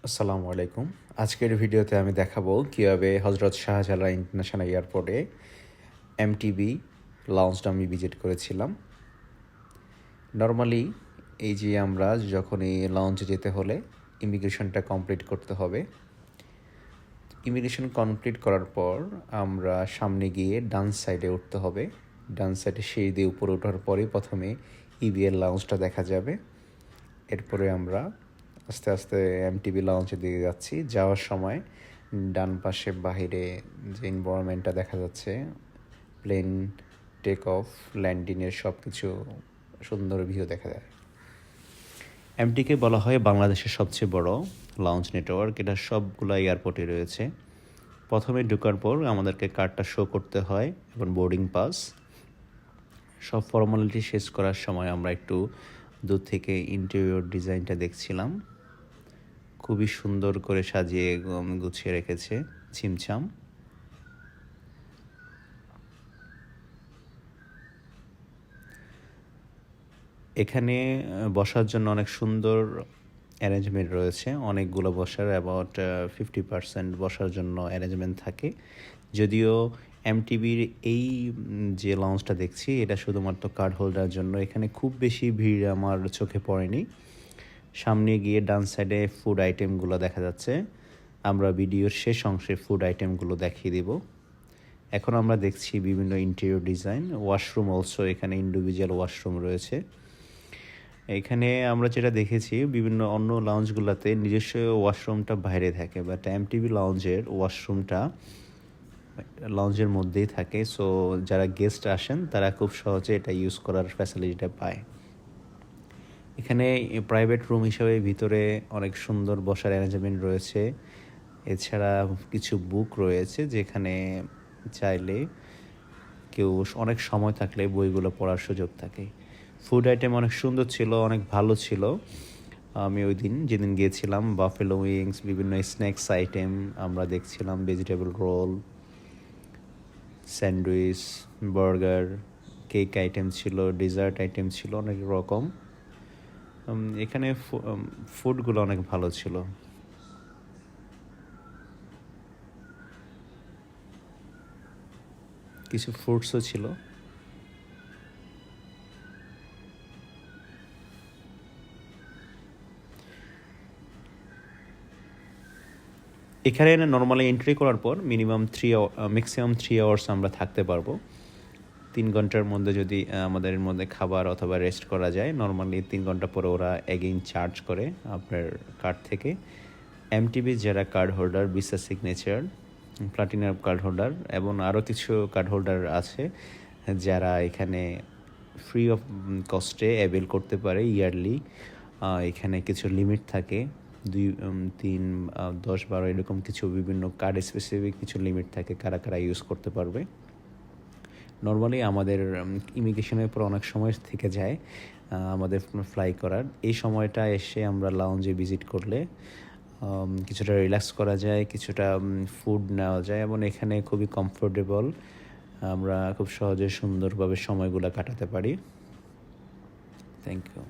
আসসালামু আলাইকুম। আজকের ভিডিওতে আমি দেখাবো কিভাবে হজরত শাহজালাল ইন্টারন্যাশনাল এয়ারপোর্টে এমটিবি লাউঞ্জটা আমি ভিজিট করেছিলাম। নরমালি এই যে আমরা যখন এই লাউঞ্জে যেতে হলে ইমিগ্রেশনটা কমপ্লিট করতে হবে। ইমিগ্রেশন কমপ্লিট করার পর আমরা সামনে গিয়ে ডান সাইডে উঠতে হবে। ডান সাইডে সিঁড়ি দিয়ে উপরে ওঠার পরেই প্রথমে ইবিএল লাউঞ্জটা দেখা যাবে। এরপরে আমরা আস্তে আস্তে এমটিবি লাউঞ্জের দিকে যাচ্ছি। যাওয়ার সময় ডান পাশে বাহিরে যে এনভায়রনমেন্টটা দেখা যাচ্ছে, প্লেন টেক অফ ল্যান্ডিংয়ের সব কিছু সুন্দর ভিউ দেখা যায়। এমটিকে বলা হয় বাংলাদেশের সবচেয়ে বড় লাউঞ্জ নেটওয়ার্ক। এটা সবগুলো এয়ারপোর্টে রয়েছে। প্রথমে ঢোকার পর আমাদেরকে কার্ডটা শো করতে হয় এবং বোর্ডিং পাস। সব ফর্মালিটি শেষ করার সময় আমরা একটু দূর থেকে ইন্টেরিয়র ডিজাইনটা দেখছিলাম। খুবই সুন্দর করে সাজিয়ে গুছিয়ে রেখেছে, ছিমছাম। এখানে বসার জন্য অনেক সুন্দর অ্যারেঞ্জমেন্ট রয়েছে। অনেকগুলো বসার অ্যাবাউট 50% বসার জন্য অ্যারেঞ্জমেন্ট থাকে। যদিও এমটিবির এই যে লঞ্চটা দেখছি এটা শুধুমাত্র কার্ড হোল্ডার জন্য। এখানে খুব বেশি ভিড় আমার চোখে পড়েনি। সামনে গিয়ে ডান সাইডে ফুড আইটেমগুলো দেখা যাচ্ছে। আমরা ভিডিওর শেষ অংশে ফুড আইটেমগুলো দেখিয়ে দেব। এখন আমরা দেখছি বিভিন্ন ইন্টেরিয়র ডিজাইন। ওয়াশরুম অলসো, এখানে ইন্ডিভিজুয়াল ওয়াশরুম রয়েছে। এখানে আমরা যেটা দেখেছি বিভিন্ন অন্য লাউঞ্জগুলোতে নিজস্ব ওয়াশরুমটা বাইরে থাকে, বাট এমটিবি লাউঞ্জের ওয়াশরুমটা লাউঞ্জের মধ্যেই থাকে। সো যারা গেস্ট আসেন তারা খুব সহজে এটা ইউজ করার ফ্যাসিলিটিটা পায়। এখানে প্রাইভেট রুম হিসেবে ভিতরে অনেক সুন্দর বসার অ্যারেঞ্জমেন্ট রয়েছে। এছাড়া কিছু বুক রয়েছে যেখানে চাইলে কেউ অনেক সময় থাকলে বইগুলো পড়ার সুযোগ থাকে। ফুড আইটেম অনেক সুন্দর ছিল, অনেক ভালো ছিল। আমি ওই দিন যেদিন গিয়েছিলাম বাফেলো উইংস, বিভিন্ন স্ন্যাক্স আইটেম আমরা দেখছিলাম, vegetable roll, sandwich, burger, cake item ছিল, ডেজার্ট আইটেম ছিল অনেক রকম। এখানে ফুডগুলো অনেক ভালো ছিল। কিছু ফ্রুটসও ছিল। এখানে নর্মালি এন্ট্রি করার পর ম্যাক্সিমাম 3 আওয়ার্স আমরা থাকতে পারবো। 3 ঘন্টার মধ্যে যদি আমাদের মধ্যে খাবার অথবা রেস্ট করা যায়, নর্মালি 3 ঘন্টা পরে ওরা এগেইন চার্জ করে আপনার কার্ড থেকে। এমটিবি যারা card holder, visa signature, platinum card holder এবং আরও কিছু কার্ড হোল্ডার আছে যারা এখানে ফ্রি অফ কস্টে অ্যাভেল করতে পারে ইয়ারলি। এখানে কিছু লিমিট থাকে, 2, 3, 10, 12 এরকম কিছু বিভিন্ন কার্ড স্পেসিফিক কিছু লিমিট থাকে কারা কারা ইউজ করতে পারবে। নর্মালি আমাদের ইমিগ্রেশনের পর অনেক সময় থেকে যায় আমাদের ফ্লাই করার। এই সময়টা এসে আমরা লাউঞ্জে ভিজিট করলে কিছুটা রিল্যাক্স করা যায়, কিছুটা ফুড নেওয়া যায় এবং এখানে খুবই কমফোর্টেবল। আমরা খুব সহজে সুন্দরভাবে সময়গুলো কাটাতে পারি। Thank you.